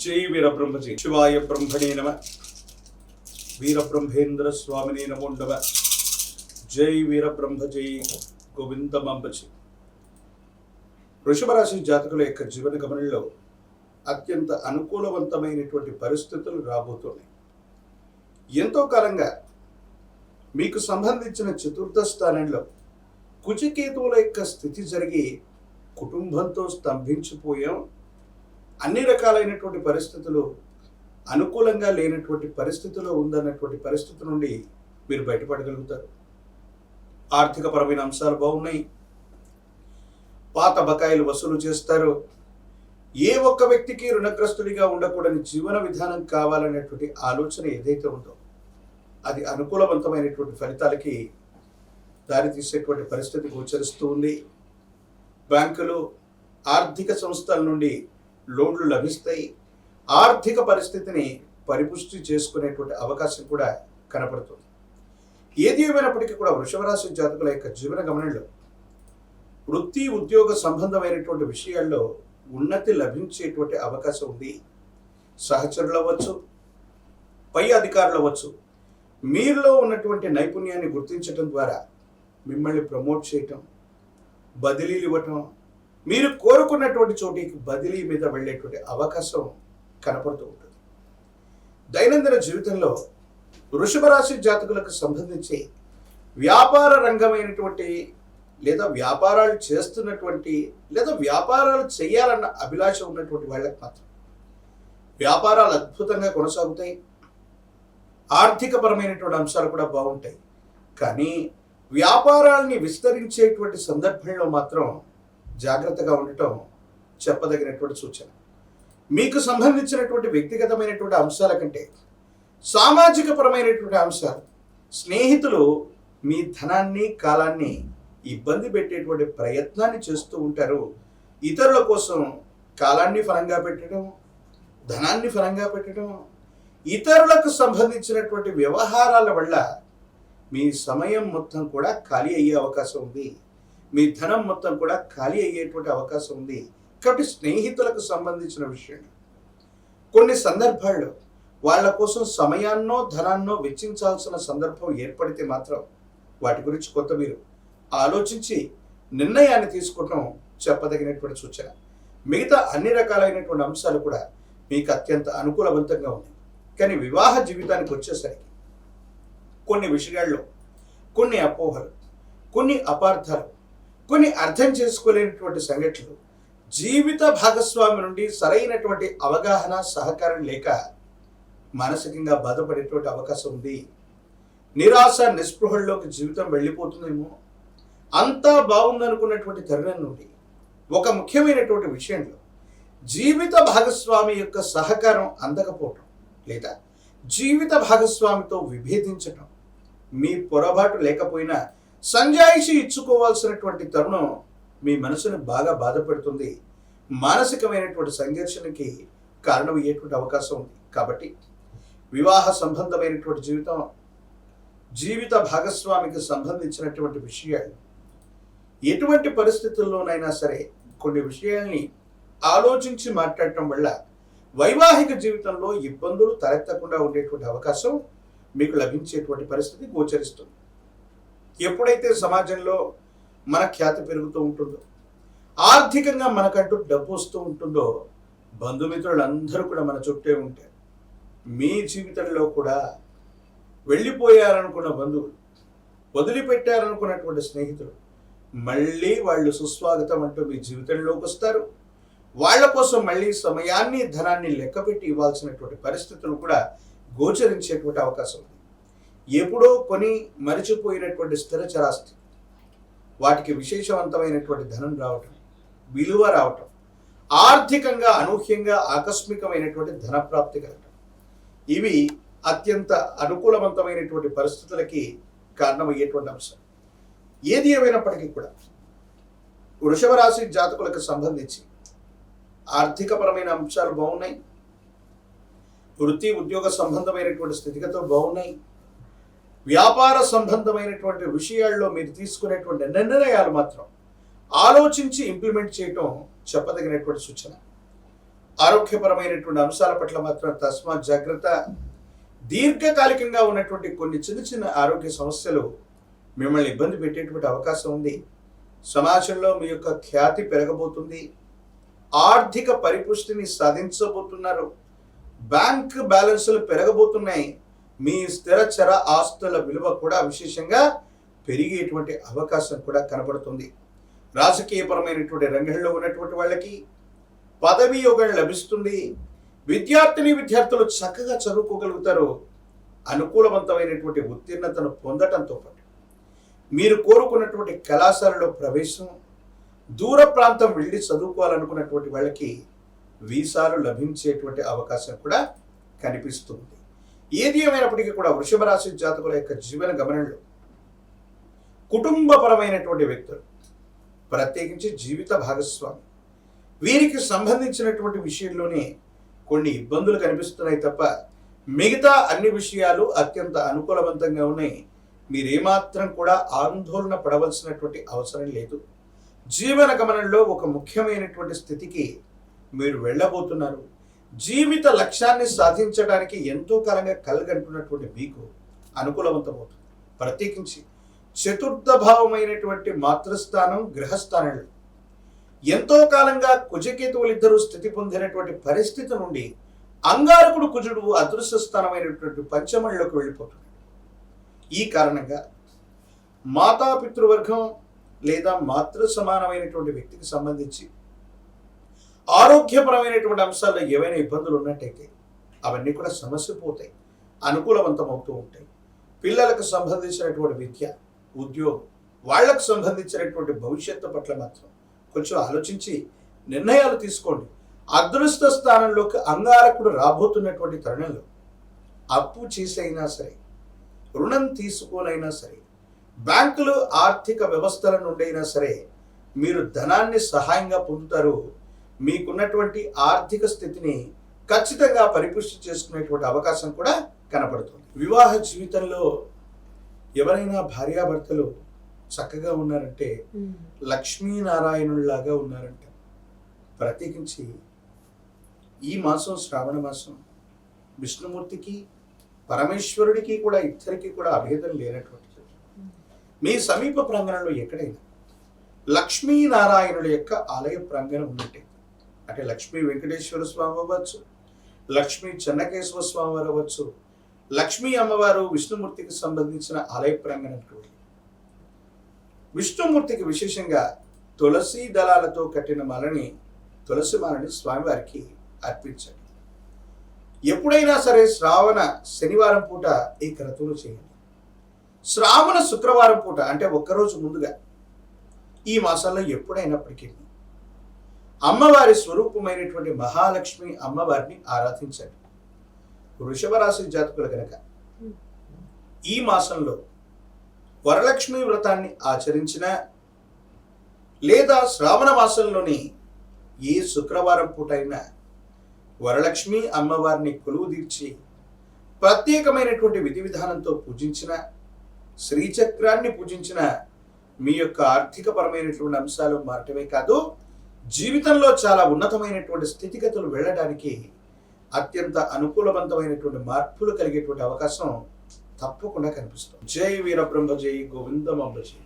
జై వీరబ్రహ్మజీ శివాయ బ్రహ్మణే నమ. వీరబ్రహ్మేంద్ర స్వామినే నమో నమ. జై వీరబ్రహ్మజీ గోవిందమంబజీ. వృషభ రాశి జాతకుల యొక్క జీవన గమనంలో అత్యంత అనుకూలవంతమైనటువంటి పరిస్థితులు రాబోతున్నాయి. ఎంతో కాలంగా మీకు సంబంధించిన చతుర్థ స్థానంలో కుజకేతువుల యొక్క స్థితి జరిగి కుటుంబంతో స్తంభించిపోయాం. అన్ని రకాలైనటువంటి పరిస్థితులు అనుకూలంగా లేనటువంటి పరిస్థితిలో ఉందన్నటువంటి పరిస్థితి నుండి మీరు బయటపడగలుగుతారు. ఆర్థికపరమైన అంశాలు బాగున్నాయి. పాత బకాయిలు వసూలు చేస్తారు. ఏ ఒక్క వ్యక్తికి రుణగ్రస్తుడిగా ఉండకూడని జీవన విధానం కావాలనేటువంటి ఆలోచన ఏదైతే ఉందో అది అనుకూలవంతమైనటువంటి ఫలితాలకి దారితీసేటువంటి పరిస్థితి గోచరిస్తూ ఉంది. బ్యాంకులు, ఆర్థిక సంస్థల నుండి లోన్లు లభిస్తాయి. ఆర్థిక పరిస్థితిని పరిపుష్టి చేసుకునేటువంటి అవకాశం కూడా కనపడుతుంది. ఏది ఏమైనప్పటికీ కూడా వృషభ రాశి జాతకుల యొక్క జీవన గమనంలో వృత్తి, ఉద్యోగ సంబంధమైనటువంటి విషయాల్లో ఉన్నతి లభించేటువంటి అవకాశం ఉంది. సహచరులు అవ్వచ్చు, పై అధికారులు అవ్వచ్చు, మీరులో ఉన్నటువంటి నైపుణ్యాన్ని గుర్తించడం ద్వారా మిమ్మల్ని ప్రమోట్ చేయటం, బదిలీలు ఇవ్వటం, మీరు కోరుకున్నటువంటి చోటికి బదిలీ మీద వెళ్ళేటువంటి అవకాశం కనపడుతూ ఉంటుంది. దైనందిన జీవితంలో వృషభ రాశి జాతకులకు సంబంధించి వ్యాపార రంగమైనటువంటి లేదా వ్యాపారాలు చేస్తున్నటువంటి లేదా వ్యాపారాలు చేయాలన్న అభిలాష ఉన్నటువంటి వాళ్ళకి మాత్రం వ్యాపారాలు అద్భుతంగా కొనసాగుతాయి. ఆర్థికపరమైనటువంటి అంశాలు కూడా బాగుంటాయి. కానీ వ్యాపారాలని విస్తరించేటువంటి సందర్భంలో మాత్రం జాగ్రత్తగా ఉండటం చెప్పదగినటువంటి సూచన. మీకు సంబంధించినటువంటి వ్యక్తిగతమైనటువంటి అంశాల కంటే సామాజిక పరమైనటువంటి అంశాలు, స్నేహితులు మీ ధనాన్ని, కాలాన్ని ఇబ్బంది పెట్టేటువంటి ప్రయత్నాన్ని చేస్తూ ఉంటారు. ఇతరుల కోసం కాలాన్ని ఫలంగా పెట్టడం, ధనాన్ని ఫలంగా పెట్టడం, ఇతరులకు సంబంధించినటువంటి వ్యవహారాల వల్ల మీ సమయం మొత్తం కూడా ఖాళీ అయ్యే అవకాశం ఉంది. మీ ధనం మొత్తం కూడా ఖాళీ అయ్యేటువంటి అవకాశం ఉంది. కాబట్టి స్నేహితులకు సంబంధించిన విషయం కొన్ని సందర్భాల్లో వాళ్ళ కోసం సమయాన్నో ధనాన్నో వెచ్చించాల్సిన సందర్భం ఏర్పడితే మాత్రం వాటి గురించి కొంత మీరు ఆలోచించి నిర్ణయాన్ని తీసుకోవటం చెప్పదగినటువంటి సూచన. మిగతా అన్ని రకాలైనటువంటి అంశాలు కూడా మీకు అత్యంత అనుకూలవంతంగా ఉన్నాయి. కానీ వివాహ జీవితానికి వచ్చేసరికి కొన్ని విషయాల్లో కొన్ని అపోహలు, కొన్ని అపార్థాలు, కొన్ని అర్థం చేసుకోలేనటువంటి సంఘటనలు, జీవిత భాగస్వామి నుండి సరైనటువంటి అవగాహన, సహకారం లేక మానసికంగా బాధపడేటువంటి అవకాశం ఉంది. నిరాశ, నిస్పృహల్లోకి జీవితం వెళ్ళిపోతుందేమో. అంతా బాగుందనుకున్నటువంటి తరుణం నుండి ఒక ముఖ్యమైనటువంటి విషయంలో జీవిత భాగస్వామి యొక్క సహకారం అందకపోవటం లేదా జీవిత భాగస్వామితో విభేదించటం, మీ పొరపాటు లేకపోయినా సంజాయిషి ఇచ్చుకోవాల్సినటువంటి తరుణం మీ మనసును బాగా బాధపెడుతుంది. మానసికమైనటువంటి సంఘర్షణకి కారణమయ్యేటువంటి అవకాశం ఉంది. కాబట్టి వివాహ సంబంధమైనటువంటి జీవితం, జీవిత భాగస్వామికి సంబంధించినటువంటి విషయాలు ఎటువంటి పరిస్థితుల్లోనైనా సరే కొన్ని విషయాల్ని ఆలోచించి మాట్లాడటం వల్ల వైవాహిక జీవితంలో ఇబ్బందులు తలెత్తకుండా ఉండేటువంటి అవకాశం మీకు లభించేటువంటి పరిస్థితి గోచరిస్తుంది. ఎప్పుడైతే సమాజంలో మన ఖ్యాతి పెరుగుతూ ఉంటుందో, ఆర్థికంగా మనకంటూ డబ్బు వస్తూ ఉంటుందో, బంధుమిత్రులందరూ కూడా మన చుట్టే ఉంటారు. మీ జీవితంలో కూడా వెళ్ళిపోయారనుకున్న బంధువులు, వదిలిపెట్టారనుకున్నటువంటి స్నేహితులు మళ్ళీ వాళ్ళు సుస్వాగతం అంటూ మీ జీవితంలోకి వస్తారు. వాళ్ళ కోసం మళ్ళీ సమయాన్ని, ధనాన్ని లెక్కపెట్టి ఇవ్వాల్సినటువంటి పరిస్థితులు కూడా గోచరించేటువంటి అవకాశం ఉంది. ఎప్పుడో కొని మరిచిపోయినటువంటి స్థిర చరాస్తి, వాటికి విశేషవంతమైనటువంటి ధనం రావటం, విలువ రావటం, ఆర్థికంగా అనూహ్యంగా ఆకస్మికమైనటువంటి ధనప్రాప్తి కలగటం, ఇవి అత్యంత అనుకూలవంతమైనటువంటి పరిస్థితులకి కారణమయ్యేటువంటి అంశం. ఏది ఏమైనప్పటికీ కూడా వృషభ రాశి జాతకులకు సంబంధించి ఆర్థికపరమైన అంశాలు బాగున్నాయి. వృత్తి, ఉద్యోగ సంబంధమైనటువంటి స్థితిగతులు బాగున్నాయి. వ్యాపార సంబంధమైనటువంటి విషయాల్లో మీరు తీసుకునేటువంటి నిర్ణయాలు మాత్రం ఆలోచించి ఇంప్లిమెంట్ చేయటం చెప్పదగినటువంటి సూచన. ఆరోగ్యపరమైనటువంటి అంశాల పట్ల మాత్రం తస్మాత్ జాగ్రత్త. దీర్ఘకాలికంగా ఉన్నటువంటి కొన్ని చిన్న చిన్న ఆరోగ్య సమస్యలు మిమ్మల్ని ఇబ్బంది పెట్టేటువంటి అవకాశం ఉంది. సమాజంలో మీ యొక్క ఖ్యాతి పెరగబోతుంది. ఆర్థిక పరిపుష్టిని సాధించబోతున్నారు. బ్యాంక్ బ్యాలెన్సులు పెరగబోతున్నాయి. మీ స్థిరచర ఆస్తుల విలువ కూడా విశేషంగా పెరిగేటువంటి అవకాశం కూడా కనబడుతుంది. రాజకీయపరమైనటువంటి రంగంలో ఉన్నటువంటి వాళ్ళకి పదవి యోగం లభిస్తుంది. విద్యార్థులు చక్కగా చదువుకోగలుగుతారు. అనుకూలవంతమైనటువంటి ఉత్తీర్ణతను పొందటంతో పాటు మీరు కోరుకున్నటువంటి కళాశాలలో ప్రవేశం, దూర ప్రాంతం వెళ్ళి చదువుకోవాలనుకున్నటువంటి వాళ్ళకి వీసాలు లభించేటువంటి అవకాశం కూడా కనిపిస్తుంది. ఏది ఏమైనప్పటికీ కూడా వృషభ రాశి జాతకుల యొక్క జీవన గమనంలో కుటుంబపరమైనటువంటి వ్యక్తులు, ప్రత్యేకించి జీవిత భాగస్వామి, వీరికి సంబంధించినటువంటి విషయంలోనే కొన్ని ఇబ్బందులు కనిపిస్తున్నాయి తప్ప మిగతా అన్ని విషయాలు అత్యంత అనుకూలవంతంగా ఉన్నాయి. మీరేమాత్రం కూడా ఆందోళన పడవలసినటువంటి అవసరం లేదు. జీవన గమనంలో ఒక ముఖ్యమైనటువంటి స్థితికి మీరు వెళ్ళబోతున్నారు. జీవిత లక్ష్యాన్ని సాధించడానికి ఎంతో కాలంగా కలగంటున్నటువంటి మీకు అనుకూలవంతమవుతుంది. ప్రత్యేకించి చతుర్థ భావమైనటువంటి మాతృస్థానం, గ్రహస్థానంలో ఎంతో కాలంగా కుజకేతువులు ఇద్దరు స్థితి పొందినటువంటి పరిస్థితి నుండి అంగారకుడు కుజుడు అదృశ్య స్థానమైనటువంటి పంచమంలోకి వెళ్ళిపోతున్నాడు. ఈ కారణంగా మాతాపితృవర్గం లేదా మాతృ సమానమైనటువంటి వ్యక్తికి సంబంధించి ఆరోగ్యపరమైనటువంటి అంశాల్లో ఏవైనా ఇబ్బందులు ఉన్నట్టయితే అవన్నీ కూడా సమస్య పోతాయి, అనుకూలవంతమవుతూ ఉంటాయి. పిల్లలకు సంబంధించినటువంటి విద్య, ఉద్యోగం, వాళ్లకు సంబంధించినటువంటి భవిష్యత్తు పట్ల మాత్రం కొంచెం ఆలోచించి నిర్ణయాలు తీసుకోండి. అదృష్ట స్థానంలోకి అంగారకుడు రాబోతున్నటువంటి తరుణంలో అప్పు చేసైనా సరే, రుణం తీసుకోనైనా సరే, బ్యాంకులు ఆర్థిక వ్యవస్థల నుండైనా సరే మీరు ధనాన్ని సహాయంగా పొందుతారు. మీకున్నటువంటి ఆర్థిక స్థితిని ఖచ్చితంగా పరిపుష్టి చేసుకునేటువంటి అవకాశం కూడా కనపడుతుంది. వివాహ జీవితంలో ఎవరైనా భార్యాభర్తలు చక్కగా ఉన్నారంటే లక్ష్మీనారాయణుల్లాగా ఉన్నారంట. ప్రత్యేకించి ఈ మాసం శ్రావణ మాసం విష్ణుమూర్తికి పరమేశ్వరుడికి కూడా ఇద్దరికి కూడా అభేదం లేనటువంటి మీ సమీప ప్రాంగణంలో ఎక్కడైనా లక్ష్మీనారాయణుల యొక్క ఆలయ ప్రాంగణం ఉన్నట్టే, అంటే లక్ష్మీ వెంకటేశ్వర స్వామి అవ్వచ్చు, లక్ష్మీ చెన్నకేశ్వర స్వామి వారు అవ్వచ్చు, లక్ష్మీ అమ్మవారు విష్ణుమూర్తికి సంబంధించిన ఆలయ ప్రాంగణానికి వెళ్ళి విష్ణుమూర్తికి విశేషంగా తులసి దళాలతో కట్టిన తులసి మాలని స్వామివారికి అర్పించండి. ఎప్పుడైనా సరే శ్రావణ శనివారం పూట ఈ క్రతువులు చేయండి. శ్రావణ శుక్రవారం పూట అంటే ఒక్కరోజు ముందుగా ఈ మాసంలో ఎప్పుడైనప్పటికీ అమ్మవారి స్వరూపమైనటువంటి మహాలక్ష్మి అమ్మవారిని ఆరాధించండి. వృషభ రాశి జాతకులు కనుక ఈ మాసంలో వరలక్ష్మి వ్రతాన్ని ఆచరించిన లేదా శ్రావణ మాసంలోని ఏ శుక్రవారం పూట అయినా వరలక్ష్మి అమ్మవారిని కొలువు తీర్చి ప్రత్యేకమైనటువంటి విధి విధానంతో పూజించిన, శ్రీచక్రాన్ని పూజించిన మీ యొక్క ఆర్థిక పరమైనటువంటి అంశాలు మారటమే కాదు, జీవితంలో చాలా ఉన్నతమైనటువంటి స్థితిగతులు వెళ్ళడానికి అత్యంత అనుకూలవంతమైనటువంటి మార్పులు కలిగేటువంటి అవకాశం తప్పకుండా కనిపిస్తుంది. జై వీరబ్రహ్మ, జై గోవిందమాంబ జై.